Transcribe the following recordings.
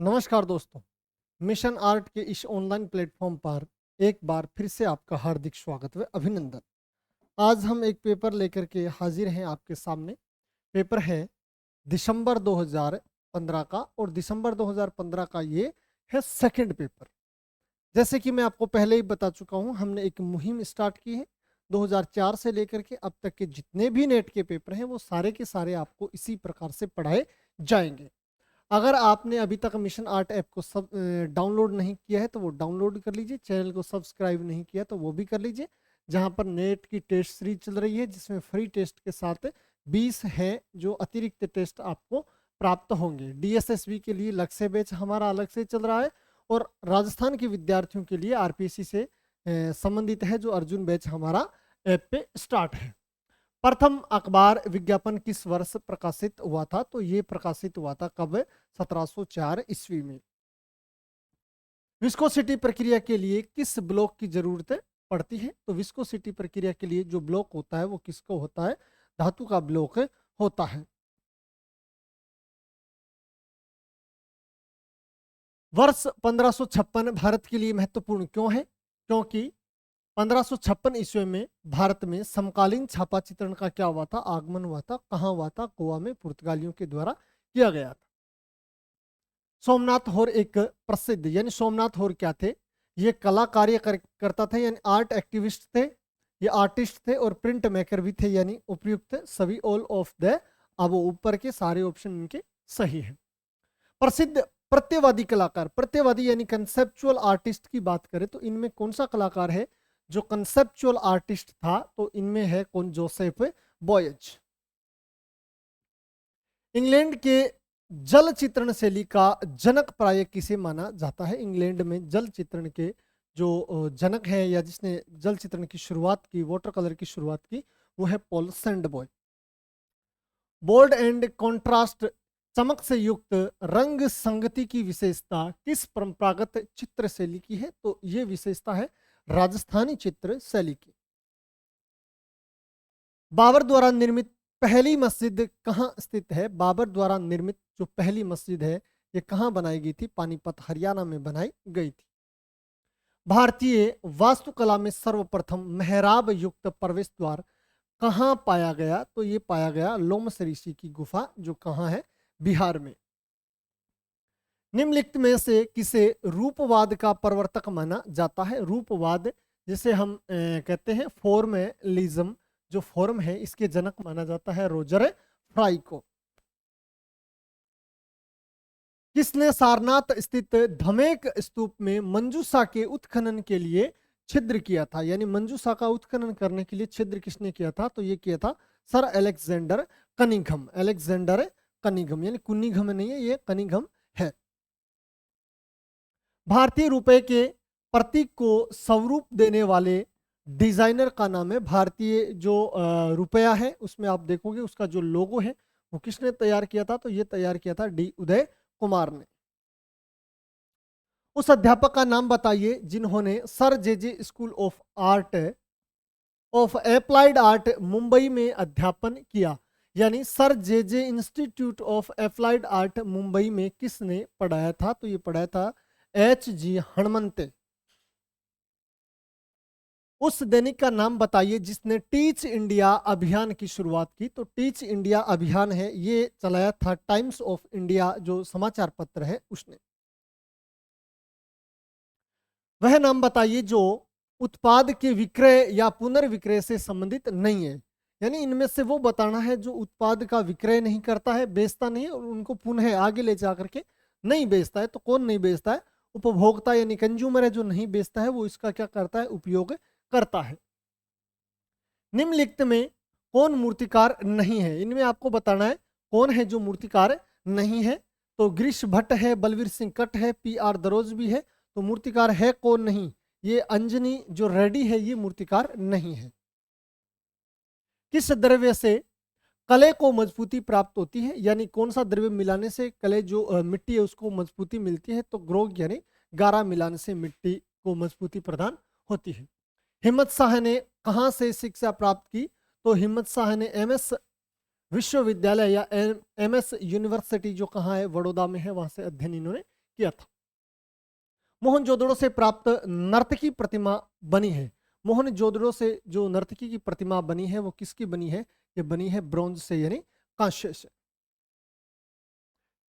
नमस्कार दोस्तों, mission art के इस ऑनलाइन प्लेटफॉर्म पर एक बार फिर से आपका हार्दिक स्वागत व अभिनंदन। आज हम एक पेपर लेकर के हाजिर हैं आपके सामने। पेपर है दिसंबर 2015 का और दिसंबर 2015 का ये है सेकंड पेपर। जैसे कि मैं आपको पहले ही बता चुका हूँ, हमने एक मुहिम स्टार्ट की है। 2004 से लेकर के अब तक के जितने भी नेट के पेपर हैं वो सारे के सारे आपको इसी प्रकार से पढ़ाए जाएंगे। अगर आपने अभी तक मिशन आर्ट ऐप को सब डाउनलोड नहीं किया है तो वो डाउनलोड कर लीजिए। चैनल को सब्सक्राइब नहीं किया तो वो भी कर लीजिए। जहां पर नेट की टेस्ट सीरीज चल रही है जिसमें फ्री टेस्ट के साथ 20 हैं जो अतिरिक्त टेस्ट आपको प्राप्त होंगे। डीएसएसबी के लिए अलग से बैच हमारा अलग से चल रहा है और राजस्थान के विद्यार्थियों के लिए आरपीएससी से संबंधित है जो अर्जुन बैच हमारा ऐप पे स्टार्ट है। प्रथम अखबार विज्ञापन किस वर्ष प्रकाशित हुआ था? तो ये प्रकाशित हुआ था कब? 1704 ईस्वी में। विस्कोसिटी प्रक्रिया के लिए किस ब्लॉक की जरूरत पड़ती है? तो विस्कोसिटी प्रक्रिया के लिए जो ब्लॉक होता है वो किसको होता है? धातु का ब्लॉक होता है। वर्ष 1556 भारत के लिए महत्वपूर्ण क्यों है? क्योंकि 1556 ईस्वी में भारत में समकालीन छापा चित्रण का क्या हुआ था? आगमन हुआ था। कहाँ हुआ था? गोवा में पुर्तगालियों के द्वारा किया गया था। सोमनाथ होर एक प्रसिद्ध, यानी सोमनाथ होर क्या थे? ये कला कार्य करता था, यानी आर्ट एक्टिविस्ट थे, ये आर्टिस्ट थे और प्रिंट मेकर भी थे, यानी उपयुक्त सभी ऑल ऑफ द अब ऊपर के सारे ऑप्शन इनके सही है। प्रसिद्ध प्रत्ययवादी कलाकार, प्रत्ययवादी यानी कंसेप्चुअल आर्टिस्ट की बात करें तो इनमें कौन सा कलाकार है जो कंसेप्चुअल आर्टिस्ट था? तो इनमें है कौन? Joseph boys. इंग्लैंड के जल चित्रण शैली का जनक प्राय किसे माना जाता है? इंग्लैंड में जल चित्रण के जो जनक है या जिसने जल चित्रण की शुरुआत की, वाटर कलर की शुरुआत की, वो है पॉल सैंडबॉय। बोल्ड एंड कॉन्ट्रास्ट, चमक से युक्त रंग संगति की विशेषता किस परंपरागत चित्र शैली की है? तो ये विशेषता है राजस्थानी चित्र शैली की। बाबर द्वारा निर्मित पहली मस्जिद कहाँ स्थित है? बाबर द्वारा निर्मित जो पहली मस्जिद है ये कहाँ बनाई गई थी? पानीपत हरियाणा में बनाई गई थी। भारतीय वास्तुकला में सर्वप्रथम मेहराब युक्त प्रवेश द्वार कहाँ पाया गया? तो ये पाया गया लोमस ऋषि की गुफा, जो कहाँ है? बिहार में। निम्नलिखित में से किसे रूपवाद का प्रवर्तक माना जाता है? रूपवाद जिसे हम कहते हैं फॉर्मलिज्म, जो फॉर्म है इसके जनक माना जाता है रोजर फ्राई को। किसने सारनाथ स्थित धमेक स्तूप में मंजूषा के उत्खनन के लिए छिद्र किया था? यानी मंजूषा का उत्खनन करने के लिए छिद्र किसने किया था? तो ये किया था sir Alexander Cunningham. Alexander Cunningham, यानी कुनिघम नहीं है, ये कनिंघम है। भारतीय रुपए के प्रतीक को स्वरूप देने वाले डिजाइनर का नाम है। भारतीय जो रुपया है उसमें आप देखोगे उसका जो लोगो है वो किसने तैयार किया था? तो ये तैयार किया था डी उदय कुमार ने। उस अध्यापक का नाम बताइए जिन्होंने sir J school of art of applied art Mumbai में अध्यापन किया। यानी sir J institute of applied art Mumbai में किसने पढ़ाया था? तो ये पढ़ाया था H.G. हणमंते। उस दैनिक का नाम बताइए जिसने टीच इंडिया अभियान की शुरुआत की। तो टीच इंडिया अभियान है ये चलाया था टाइम्स ऑफ इंडिया जो समाचार पत्र है उसने। वह नाम बताइए जो उत्पाद के विक्रय या पुनर्विक्रय से संबंधित नहीं है। यानी इनमें से वो बताना है जो उत्पाद का विक्रय नहीं करता है, बेचता नहीं है और उनको पुनः आगे ले जा करके नहीं बेचता है। तो कौन नहीं बेचता है? उपभोक्ता यानी कंज्यूमर है जो नहीं बेचता है, वो इसका क्या करता है? उपयोग करता है। निम्नलिखित में कौन मूर्तिकार नहीं है? इनमें आपको बताना है कौन है जो मूर्तिकार नहीं है। तो गिरीश भट्ट है, बलवीर सिंह कट है, PR दरोज भी है। तो मूर्तिकार है कौन नहीं? ये अंजनी जो रेड्डी है ये मूर्तिकार नहीं है। किस द्रव्य से कले को मजबूती प्राप्त होती है? यानी कौन सा द्रव्य मिलाने से कले जो मिट्टी है उसको मजबूती मिलती है? तो ग्रोग यानी गारा मिलाने से मिट्टी को मजबूती प्रदान होती है। हिम्मत शाह ने कहाँ से शिक्षा प्राप्त की? तो हिम्मत शाह ने MS विश्वविद्यालय या MS यूनिवर्सिटी जो कहाँ है? बड़ौदा में है, वहां से अध्ययन इन्होंने किया था। मोहनजोदड़ो से प्राप्त नर्तकी प्रतिमा बनी है। मोहनजोदड़ो से जो नर्तकी की प्रतिमा बनी है वो किसकी बनी है? ये बनी है ब्रॉन्ज से यानी कांस्य से।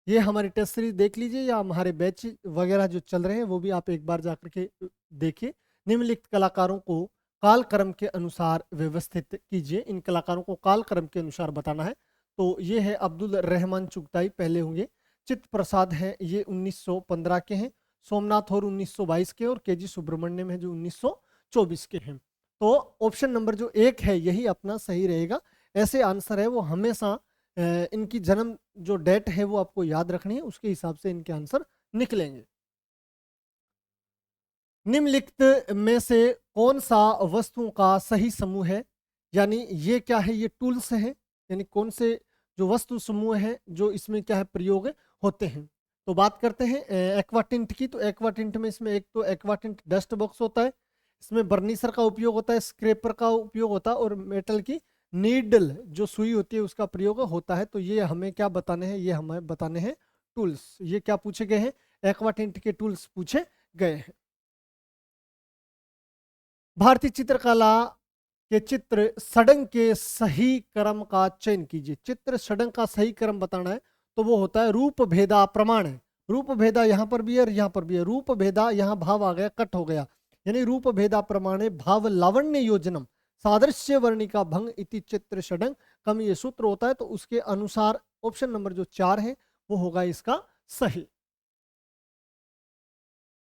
ये हमारी टेस्ट सीरीज देख लीजिए या हमारे बैच वगैरह जो चल रहे हैं वो भी आप एक बार जाकर के देखिए। निम्नलिखित कलाकारों को काल क्रम के अनुसार व्यवस्थित कीजिए। इन कलाकारों को काल क्रम के अनुसार बताना है। तो ये है अब्दुल रहमान चुगताई पहले होंगे, चित्त प्रसाद हैं ये 1915 के हैं, सोमनाथ और 1922 के, और केजी सुब्रमण्यम है जो 1924 के हैं। तो ऑप्शन नंबर जो एक है यही अपना सही रहेगा। ऐसे आंसर है वो हमेशा इनकी जन्म जो डेट है वो आपको याद रखनी है, उसके हिसाब से इनके आंसर निकलेंगे। निम्नलिखित में से कौन सा वस्तुओं का सही समूह है? यानी ये क्या है? ये टूल्स हैं, यानी कौन से जो वस्तु समूह है जो इसमें क्या है प्रयोग होते हैं। तो बात करते हैं एक्वाटिंट की। तो एक्वाटिंट में इसमें एक तो एक्वाटिंट डस्ट बॉक्स होता है, इसमें बर्निसर का उपयोग होता है, स्क्रैपर का उपयोग होता है, और मेटल की नीडल जो सुई होती है उसका प्रयोग होता है। तो ये हमें क्या बताने हैं? ये हमें बताने हैं टूल्स। ये क्या पूछे गए हैं? एक्वाटिंट के टूल्स पूछे गए हैं। भारतीय चित्रकला के चित्र षडंग के सही क्रम का चयन कीजिए। चित्र षडंग का सही क्रम बताना है तो वो होता है रूप भेदा प्रमाण है। रूप भेदा यहाँ पर भी है और यहाँ पर भी है। रूप भेदा यहाँ भाव आ गया, कट हो गया, यानी रूप भेदा प्रमाणे भाव लावण्य योजनम सादृश्य वर्णिका भंग इति चित्र षडंग कम, ये सूत्र होता है। तो उसके अनुसार ऑप्शन नंबर जो 4 है वो होगा इसका सही।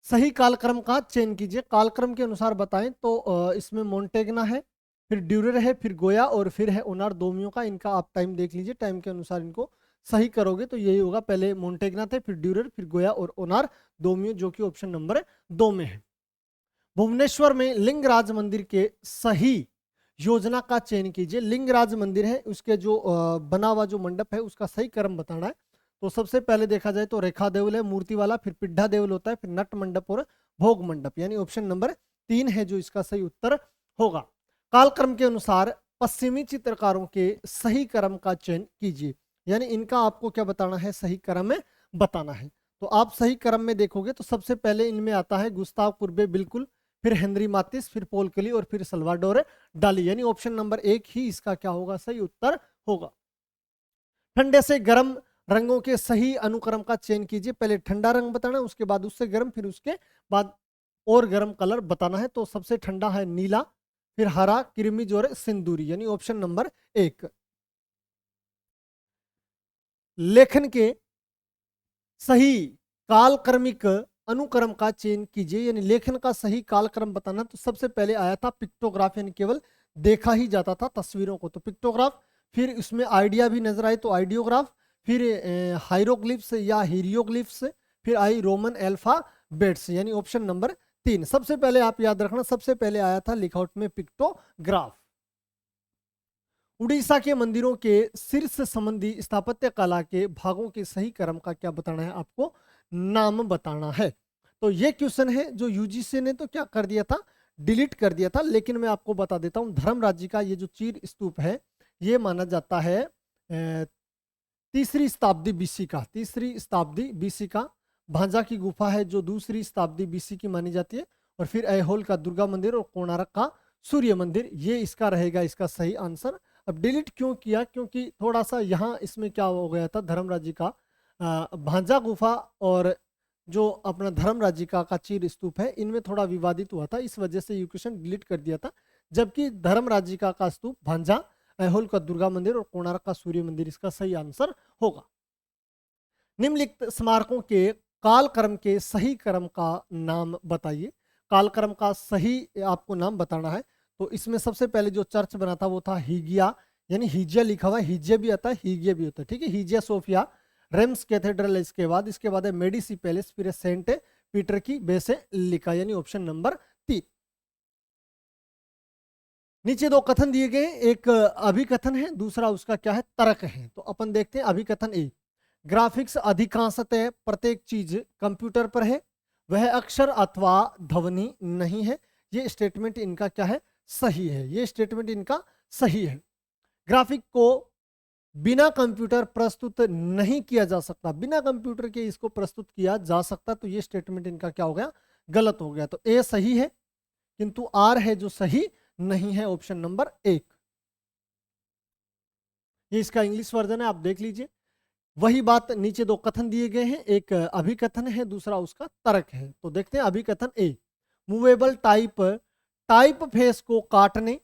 सही कालक्रम का चयन कीजिए। कालक्रम के अनुसार बताएं तो इसमें मोन्टेग्ना है, फिर ड्यूरर है, फिर गोया, और फिर है ओनार दोमियों का। इनका आप टाइम देख लीजिए, टाइम के अनुसार इनको सही करोगे तो यही होगा। पहले मोन्टेग्ना थे, फिर ड्यूरर, फिर गोया और ओनार दोमियो, जो कि ऑप्शन नंबर 2 में है। भुवनेश्वर में लिंगराज मंदिर के सही योजना का चयन कीजिए। लिंगराज मंदिर है, उसके जो बना हुआ जो मंडप है उसका सही क्रम बताना है। तो सबसे पहले देखा जाए तो रेखा देवल है मूर्ति वाला, फिर पिड्ढा देवल होता है, फिर नट मंडप और भोग मंडप, यानी ऑप्शन नंबर 3 है जो इसका सही उत्तर होगा। कालक्रम के अनुसार पश्चिमी चित्रकारों के सही क्रम का चयन कीजिए, यानी इनका आपको क्या बताना है? सही क्रम में बताना है। तो आप सही क्रम में देखोगे तो सबसे पहले इनमें आता है गुस्ताव कुर्बे, बिल्कुल, फिर हेनरी मातिस, फिर पोल केली और फिर सल्वाडोर डाली, यानी ऑप्शन नंबर 1 ही इसका क्या होगा? सही उत्तर होगा। ठंडे से गर्म रंगों के सही अनुक्रम का चयन कीजिए। पहले ठंडा रंग बताना है, उसके बाद उससे गर्म, फिर उसके बाद और गर्म कलर बताना है। तो सबसे ठंडा है नीला, फिर हरा, क्रीमिज और सिंदूरी, यानी ऑप्शन नंबर 1। लेखन के सही कालक्रमिक अनुक्रम का चयन कीजिए, यानी लेखन का सही कालक्रम बताना। तो सबसे पहले आया था पिक्टोग्राफ, यानी केवल देखा ही जाता था तस्वीरों को, तो पिक्टोग्राफ, फिर उसमें आइडिया भी नजर आए तो आइडियोग्राफ, फिर हाइरोग्लिफ्स या हीरियोग्लिफ्स, फिर आई रोमन अल्फाबेट्स, यानी ऑप्शन नंबर 3। सबसे पहले आप याद रखना, सबसे पहले आया था लिखावट में पिक्टोग्राफ। उड़ीसा के मंदिरों के शीर्ष संबंधी स्थापत्य कला के भागों के सही क्रम का क्या बताना है? आपको नाम बताना है। तो ये क्वेश्चन है जो यूजीसी ने तो क्या कर दिया था? डिलीट कर दिया था, लेकिन मैं आपको बता देता हूं धर्म राज्य का ये जो चीर स्तूप है ये माना जाता है 3री शताब्दी बीसी का। 3री शताब्दी बीसी का। भांजा की गुफा है जो 2री शताब्दी बीसी की मानी जाती है, और फिर ऐहोल का दुर्गा मंदिर और कोणार्क का सूर्य मंदिर, ये इसका रहेगा इसका सही आंसर। अब डिलीट क्यों किया? क्योंकि थोड़ा सा यहाँ इसमें क्या हो गया था, धर्मराजी का भांजा गुफा और जो अपना धर्मराजी का चीर स्तूप है इनमें थोड़ा विवादित हुआ था, इस वजह से ये क्वेश्चन डिलीट कर दिया था। जबकि धर्मराजी का स्तूप, भांजा, ऐहोल का दुर्गा मंदिर और कोणार्क का सूर्य मंदिर इसका सही आंसर होगा। निम्नलिखित स्मारकों के कालक्रम के सही क्रम का नाम बताइए। कालक्रम का सही आपको नाम बताना है। तो इसमें सबसे पहले जो चर्च बना था वो था हीगिया, यानी हीजिया लिखा हुआ है, हीजिया भी आता है, हीगिया भी होता है, ठीक है। हीजिया सोफिया, रेम्स कैथेड्रल इसके बाद है मेडिसी पैलेस, फिर है सेंट पीटर की बेसिलिका, यानी ऑप्शन नंबर 3। नीचे दो कथन दिए गए, एक अभिकथन है, दूसरा उसका क्या है? तर्क है। तो अपन देखते हैं अभिकथन ए। ग्राफिक्स अधिकांशतः प्रत्येक चीज कंप्यूटर पर है, वह अक्षर अथवा ध्वनि नहीं है। ये स्टेटमेंट इनका क्या है? सही है। ये स्टेटमेंट इनका सही है। ग्राफिक को बिना कंप्यूटर प्रस्तुत नहीं किया जा सकता, बिना कंप्यूटर के इसको प्रस्तुत किया जा सकता, तो ये स्टेटमेंट इनका क्या हो गया, गलत हो गया। तो ए सही है, किंतु आर है जो सही नहीं है, ऑप्शन नंबर 1। ये इसका इंग्लिश वर्जन है, आप देख लीजिए। वही बात नीचे दो कथन दिए गए हैं, एक अभिकथन है, दूसरा उसका तर्क है। तो देखते हैं अभिकथन ए, मूवेबल टाइप टाइप फेस को काटने,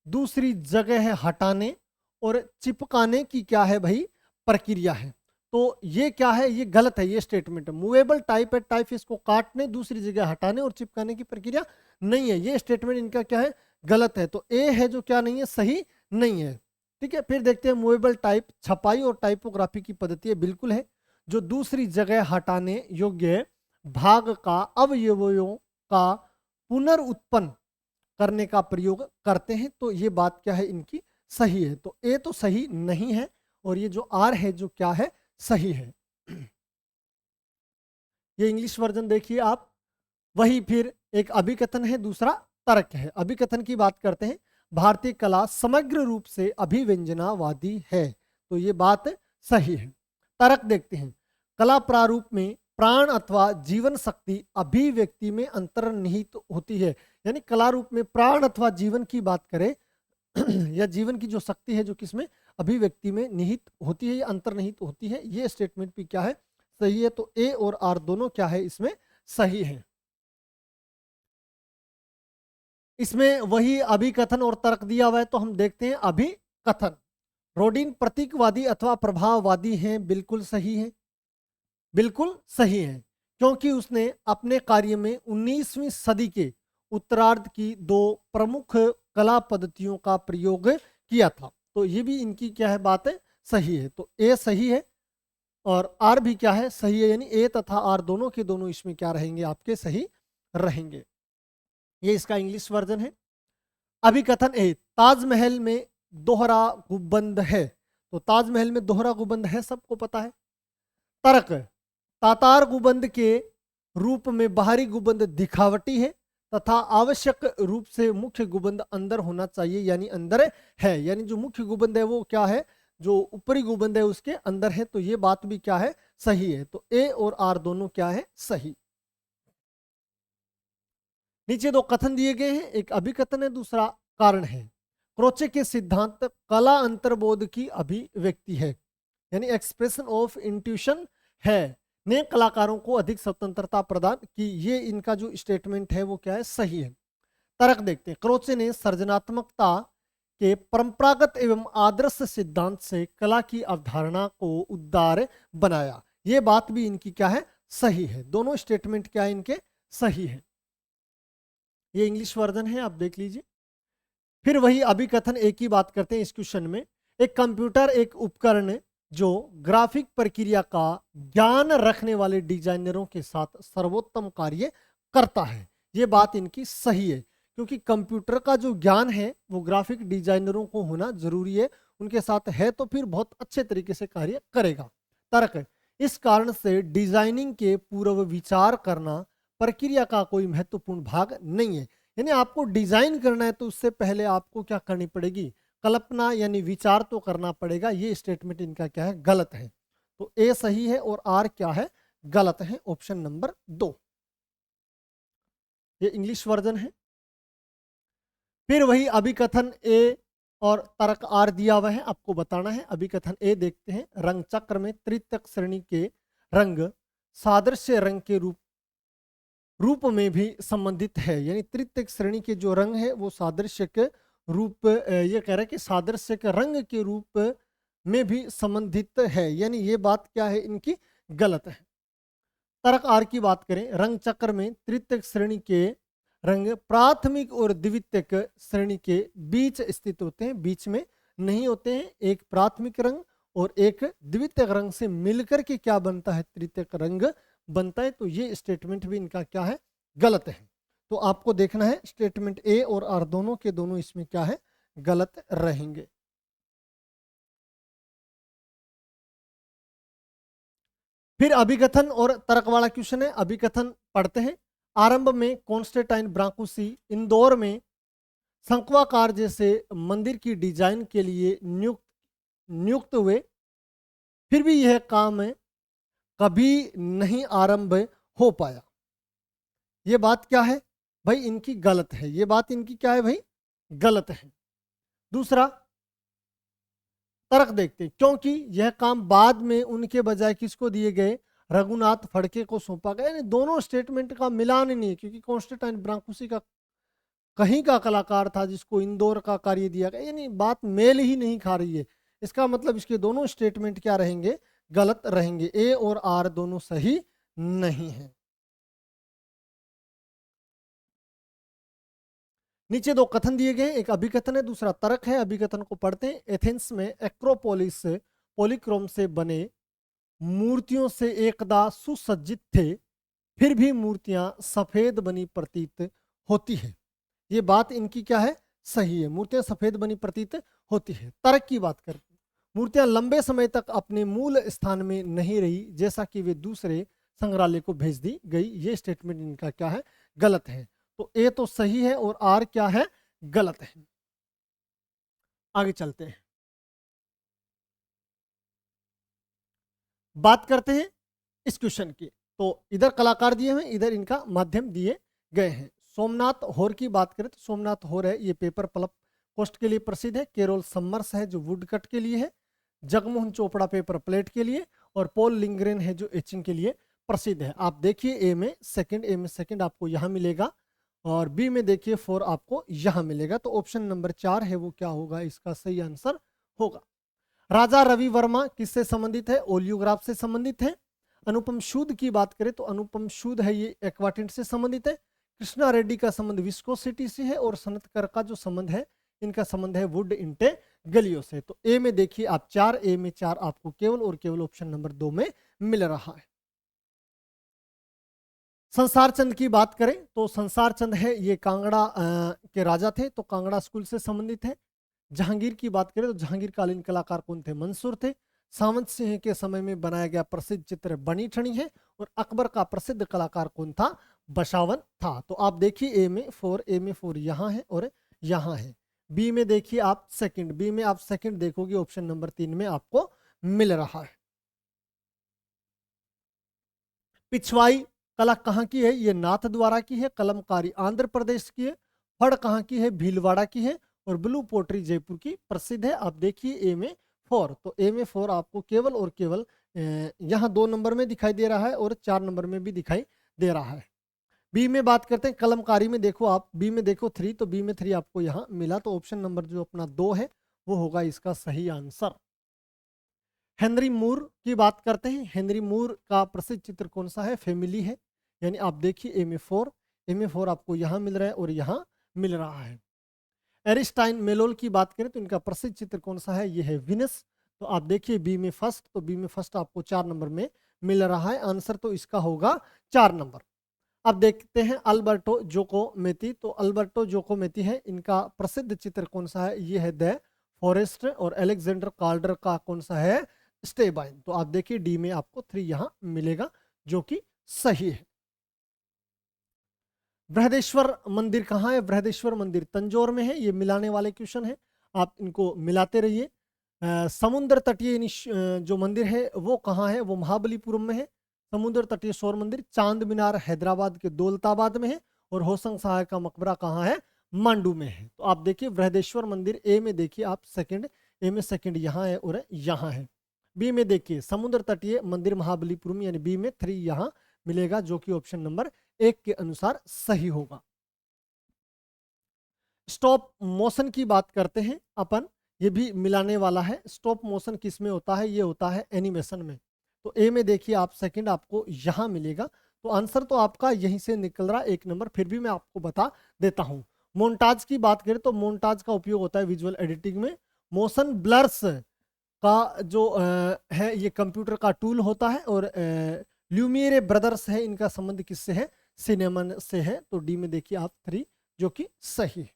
दूसरी जगह है हटाने और चिपकाने की क्या है भाई, प्रक्रिया है। तो ये क्या है, ये गलत है, ये स्टेटमेंट। मूवेबल टाइप है, टाइप फेस को काटने, दूसरी जगह हटाने और चिपकाने की प्रक्रिया नहीं है, ये स्टेटमेंट इनका क्या है, गलत है। तो ए है जो क्या नहीं है, सही नहीं है। ठीक है, फिर देखते हैं मूवेबल टाइप छपाई और टाइपोग्राफी की पद्धति बिल्कुल है, जो दूसरी जगह हटाने योग्य भाग का अवयवों का पुनर्उत्पन्न करने का प्रयोग करते हैं। तो ये बात क्या है इनकी, सही है। तो ए तो सही नहीं है और ये जो आर है जो क्या है, सही है। ये इंग्लिश वर्जन देखिए आप। वही फिर एक अभिकथन है, दूसरा तर्क है। अभिकथन की बात करते हैं, भारतीय कला समग्र रूप से अभिव्यंजनावादी है, तो ये बात सही है। तर्क देखते हैं, कला प्रारूप में प्राण अथवा जीवन शक्ति अभिव्यक्ति में अंतर्निहित होती है। यानी कला रूप में प्राण अथवा जीवन की बात करें या जीवन की जो शक्ति है जो किसमें, अभिव्यक्ति में निहित होती है या अंतर्निहित होती है, ये स्टेटमेंट भी क्या है, सही है। तो ए और आर दोनों क्या है इसमें, सही है। इसमें वही अभिकथन और तर्क दिया हुआ है, तो हम देखते हैं अभिकथन। रोडिन प्रतीकवादी अथवा प्रभाववादी हैं, बिल्कुल सही है, बिल्कुल सही है, क्योंकि उसने अपने कार्य में 19वीं सदी के उत्तरार्ध की दो प्रमुख कला पद्धतियों का प्रयोग किया था। तो ये भी इनकी क्या है, बात है, सही है। तो ए सही है और आर भी क्या है, सही है। यानी ए तथा आर दोनों के दोनों इसमें क्या रहेंगे, आपके सही रहेंगे। ये इसका इंग्लिश वर्जन है। अभिकथन ए, ताजमहल में दोहरा गुंबद है, तो ताजमहल में दोहरा गुंबद है, सबको पता है। तर्क, तातार गुंबद के रूप में बाहरी गुंबद दिखावटी है तथा आवश्यक रूप से मुख्य गुंबद अंदर होना चाहिए, यानी अंदर है। यानी जो मुख्य गुंबद है वो क्या है, जो ऊपरी गुंबद है उसके अंदर है। तो ये बात भी क्या है, सही है। तो ए और आर दोनों क्या है, सही। नीचे दो कथन दिए गए हैं, एक अभिकथन है, दूसरा कारण है। क्रोचे के सिद्धांत कला अंतर्बोध की अभिव्यक्ति है, यानी एक्सप्रेशन ऑफ इंट्यूशन है, ने कलाकारों को अधिक स्वतंत्रता प्रदान की। ये इनका जो स्टेटमेंट है वो क्या है, सही है। तर्क देखते हैं, क्रोचे ने सृजनात्मकता के परंपरागत एवं आदर्श सिद्धांत से कला की अवधारणा को उदार बनाया। ये बात भी इनकी क्या है, सही है। दोनों स्टेटमेंट क्या है इनके, सही है। ये इंग्लिश वर्जन है, आप देख लीजिए। फिर वही अभिकथन एक ही बात करते हैं इस क्वेश्चन में, एक कंप्यूटर एक उपकरण जो ग्राफिक प्रक्रिया का ज्ञान रखने वाले डिजाइनरों के साथ सर्वोत्तम कार्य करता है। ये बात इनकी सही है, क्योंकि कंप्यूटर का जो ज्ञान है वो ग्राफिक डिजाइनरों को होना जरूरी है, उनके साथ है तो फिर बहुत अच्छे तरीके से कार्य करेगा। तर्क, इस कारण से डिजाइनिंग के पूर्व विचार करना प्रक्रिया का कोई महत्वपूर्ण भाग नहीं है। यानी आपको डिजाइन करना है तो उससे पहले आपको क्या करनी पड़ेगी, कल्पना यानी विचार तो करना पड़ेगा। ये स्टेटमेंट इनका क्या है, गलत है। तो ए सही है और आर क्या है, गलत है, ऑप्शन नंबर 2। ये इंग्लिश वर्जन है। फिर वही अभिकथन ए और तर्क आर दिया हुआ है, आपको बताना है। अभिकथन ए देखते हैं, रंग चक्र में तृतीयक श्रेणी के रंग सादृश्य रंग के रूप में भी संबंधित है। यानी तृतीयक श्रेणी के जो रंग है वो सादृश्य के रूप, ये कह रहे हैं कि सादृश्य के रंग के रूप में भी संबंधित है। यानी ये बात क्या है इनकी, गलत है। तर्क आर की बात करें, रंग चक्र में तृतीयक श्रेणी के रंग प्राथमिक और द्वितीयक श्रेणी के बीच स्थित होते हैं, बीच में नहीं होते हैं। एक प्राथमिक रंग और एक द्वितीयक रंग से मिलकर के क्या बनता है, तृतीयक रंग बनता है। तो ये स्टेटमेंट भी इनका क्या है, गलत है। तो आपको देखना है स्टेटमेंट ए और आर दोनों के दोनों इसमें क्या है, गलत रहेंगे। फिर अभिकथन और तर्क वाला क्वेश्चन है। अभिकथन पढ़ते हैं, आरंभ में कॉन्स्टेंटाइन ब्रांकुसी इंदौर में शंक्वाकार जैसे मंदिर की डिजाइन के लिए नियुक्त हुए, फिर भी यह काम कभी नहीं आरंभ हो पाया। ये बात क्या है भाई? इनकी गलत है। ये बात इनकी क्या है भाई? गलत है। दूसरा तर्क देखते हैं, क्योंकि यह काम बाद में उनके बजाय किसको दिए गए? रघुनाथ फड़के को सौंपा गया। यानी दोनों स्टेटमेंट का मिलान नहीं है, क्योंकि कॉन्स्टेंटाइन ब्रांकुसी का कहीं का कलाकार था जिसको इंदौर का कार्य दिया गया। यानी बात मेल ही नहीं खा रही है। इसका मतलब इसके दोनों स्टेटमेंट क्या रहेंगे? गलत रहेंगे। ए और आर दोनों सही नहीं है। नीचे दो कथन दिए गए, एक अभिकथन है, दूसरा तर्क है। अभिकथन को पढ़ते हैं। एथेंस में एक्रोपोलिस पॉलीक्रोम से बने मूर्तियों से एकदा सुसज्जित थे, फिर भी मूर्तियां सफेद बनी प्रतीत होती है। ये बात इनकी क्या है? सही है। मूर्तियां सफेद बनी प्रतीत होती है। तर्क की बात करते हैं। मूर्तियां लंबे समय तक अपने मूल स्थान में नहीं रही, जैसा कि वे दूसरे संग्रहालय को भेज दी गई। ये स्टेटमेंट इनका क्या है? गलत है। तो ए तो सही है और आर क्या है? गलत है। आगे चलते हैं, बात करते हैं इस क्वेश्चन की। तो इधर कलाकार दिए हुए, इधर इनका माध्यम दिए गए हैं। सोमनाथ होर की बात करें तो सोमनाथ होर है, ये पेपर पल्प पोस्ट के लिए प्रसिद्ध है। केरोल सम्मर्स है जो वुड कट के लिए है। जगमोहन चोपड़ा पेपर प्लेट के लिए, और पॉल लिंगरेन है जो एचिंग के लिए प्रसिद्ध है। आप देखिए ए में सेकंड आपको यहाँ मिलेगा, और बी में देखिए 4 आपको यहाँ मिलेगा। तो ऑप्शन नंबर 4 है वो क्या होगा? इसका सही आंसर होगा। राजा रवि वर्मा किससे संबंधित है? ओलियोग्राफ से संबंधित है। अनुपम सूद की बात करें तो अनुपम सूद है ये एक्वाटिंट से संबंधित है। कृष्णा रेड्डी का संबंध विस्कोसिटी से है, और सनतकर का जो संबंध है, इनका संबंध है वुड इंटेग्लियो से। तो ए में देखिए आप 4, ए में 4 आपको केवल और केवल ऑप्शन नंबर 2 में मिल रहा है। संसार चंद की बात करें तो संसार चंद है ये कांगड़ा के राजा थे, तो कांगड़ा स्कूल से संबंधित है। जहांगीर की बात करें तो जहांगीर कालीन कलाकार कौन थे? मंसूर थे। सावंत सिंह के समय में बनाया गया प्रसिद्ध चित्र बनी ठनी है। और अकबर का प्रसिद्ध कलाकार कौन था? बशावन था। तो आप देखिए ए में 4 यहाँ है और यहाँ है। बी में देखिए आप सेकंड देखोगे, ऑप्शन नंबर 3 में आपको मिल रहा है। पिछवाई कला कहाँ की है? ये नाथ द्वारा की है। कलमकारी आंध्र प्रदेश की है। फड़ कहाँ की है? भीलवाड़ा की है। और ब्लू पोट्री जयपुर की प्रसिद्ध है। आप देखिए ए में 4, तो ए में 4 आपको केवल और केवल यहाँ 2 नंबर में दिखाई दे रहा है और 4 नंबर में भी दिखाई दे रहा है। बी में बात करते हैं, कलमकारी में देखो आप, बी में देखो 3, तो बी में 3 आपको यहाँ मिला। तो ऑप्शन नंबर जो अपना 2 है वो होगा इसका सही आंसर। हेनरी मूर की बात करते हैं। हेनरी मूर का प्रसिद्ध चित्र कौन सा है? फैमिली है। यानी आप देखिए ए में 4 आपको यहाँ मिल रहा है और यहाँ मिल रहा है। एरिस्टाइन मेलोल की बात करें तो इनका प्रसिद्ध चित्र कौन सा है? ये है विनस। तो आप देखिए बी में फर्स्ट, तो बी में फर्स्ट आपको 4 नंबर में मिल रहा है। आंसर तो इसका होगा 4 नंबर। अब देखते हैं अल्बर्टो जोकोमेती। तो अल्बर्टो जोकोमेती है, इनका प्रसिद्ध चित्र कौन सा है? ये है द फॉरेस्ट। और अलेक्जेंडर कार्डर का कौन सा है? स्टेबाइन। तो आप देखिए डी में आपको 3 यहाँ मिलेगा, जो कि सही है। बृहदेश्वर मंदिर कहाँ है? बृहदेश्वर मंदिर तंजौर में है। ये मिलाने वाले क्वेश्चन है, आप इनको मिलाते रहिए। समुद्र तटीय जो मंदिर है वो कहाँ है? वो महाबलीपुरम में है। समुद्र तटीय सौर मंदिर। चांद मीनार हैदराबाद के दौलताबाद में है। और होसंग शाह का मकबरा कहाँ है? मांडू में है। तो आप देखिए बृहदेश्वर मंदिर ए में देखिए आप ए में सेकंड यहाँ है और यहाँ है। बी में देखिए समुद्र तटीय मंदिर महाबलीपुरम, यानी बी में 3 यहाँ मिलेगा, जो कि ऑप्शन नंबर 1 के अनुसार सही होगा। स्टॉप मोशन की बात करते हैं अपन, ये भी मिलाने वाला है। स्टॉप मोशन किस में होता है? ये होता है एनिमेशन में। तो ए में देखिए आप सेकंड आपको यहाँ मिलेगा। तो आंसर तो आपका यहीं से निकल रहा 1 नंबर, फिर भी मैं आपको बता देता हूँ। मोन्टाज की बात करें तो मोन्टाज का उपयोग होता है विजुअल एडिटिंग में। मोशन ब्लर्स का जो है ये कंप्यूटर का टूल होता है। और ल्यूमियर ब्रदर्स है, इनका संबंध किससे है? सिनेमन से है। तो डी में देखिए आप 3, जो कि सही है।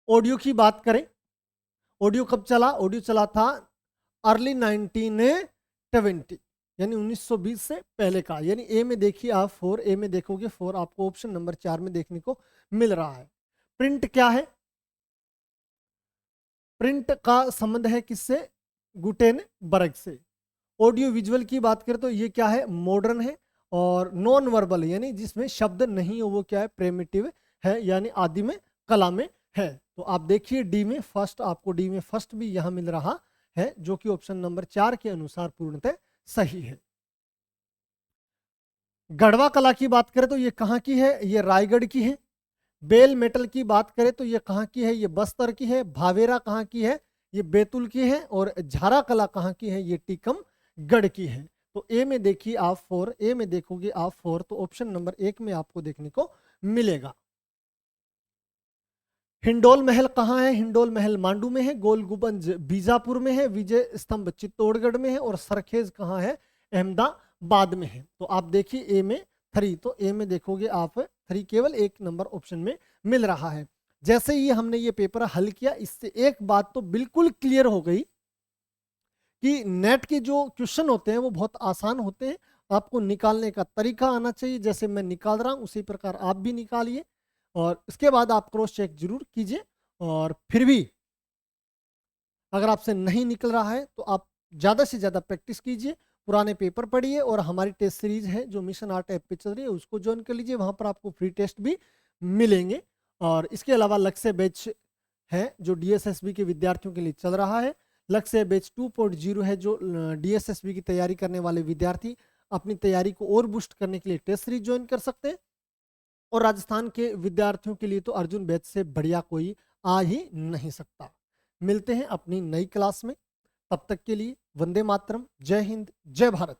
ऑडियो की बात करें, ऑडियो कब चला? ऑडियो चला था अर्ली 1920, यानी 1920 से पहले का। यानी ए में देखिए आप 4, ए में देखोगे 4 आपको ऑप्शन नंबर 4 में देखने को मिल रहा है। प्रिंट क्या है? प्रिंट का संबंध है किससे? गुटेनबर्ग से। ऑडियो विजुअल की बात करें तो ये क्या है? मॉडर्न है। और नॉन वर्बल यानी जिसमें शब्द नहीं हो वो क्या है? प्रिमिटिव है, यानी आदि में कला में है। तो आप देखिए डी में फर्स्ट, आपको डी में फर्स्ट भी यहां मिल रहा है, जो कि ऑप्शन नंबर 4 के अनुसार पूर्णतः सही है। गढ़वा कला की बात करें तो ये कहाँ की है? ये रायगढ़ की है। बेल मेटल की बात करें तो ये कहाँ की है? ये बस्तर की है। भावेरा कहाँ की है? ये बैतूल की है। और झारा कला कहाँ की है? ये टीकमगढ़ की है। तो ए में देखिए आप 4, ए में देखोगे आप 4, तो ऑप्शन नंबर 1 में आपको देखने को मिलेगा। हिंडोल महल कहाँ है? हिंडोल महल मांडू में है। गोल गुंबद बीजापुर में है। विजय स्तंभ चित्तौड़गढ़ में है। और सरखेज कहाँ है? अहमदाबाद में है। तो आप देखिए ए में 3, तो ए में देखोगे आप 3 केवल 1 नंबर ऑप्शन में मिल रहा है। जैसे ही हमने ये पेपर हल किया, इससे एक बात तो बिल्कुल क्लियर हो गई कि नेट के जो क्वेश्चन होते हैं वो बहुत आसान होते हैं। आपको निकालने का तरीका आना चाहिए, जैसे मैं निकाल रहा हूँ उसी प्रकार आप भी निकालिए। और इसके बाद आप क्रॉस चेक जरूर कीजिए। और फिर भी अगर आपसे नहीं निकल रहा है तो आप ज़्यादा से ज़्यादा प्रैक्टिस कीजिए, पुराने पेपर पढ़िए। और हमारी टेस्ट सीरीज है जो मिशन आर्ट ऐप पे चल रही है, उसको ज्वाइन कर लीजिए। वहाँ पर आपको फ्री टेस्ट भी मिलेंगे। और इसके अलावा लक्ष्य बैच है जो डीएसएसबी के विद्यार्थियों के लिए चल रहा है। लक्ष्य बैच 2.0 है जो डीएसएसबी की तैयारी करने वाले विद्यार्थी अपनी तैयारी को और बूस्ट करने के लिए टेस्ट सीरीज ज्वाइन कर सकते हैं। और राजस्थान के विद्यार्थियों के लिए तो अर्जुन बैच से बढ़िया कोई आ ही नहीं सकता। मिलते हैं अपनी नई क्लास में, तब तक के लिए वंदे मातरम, जय हिंद, जय भारत।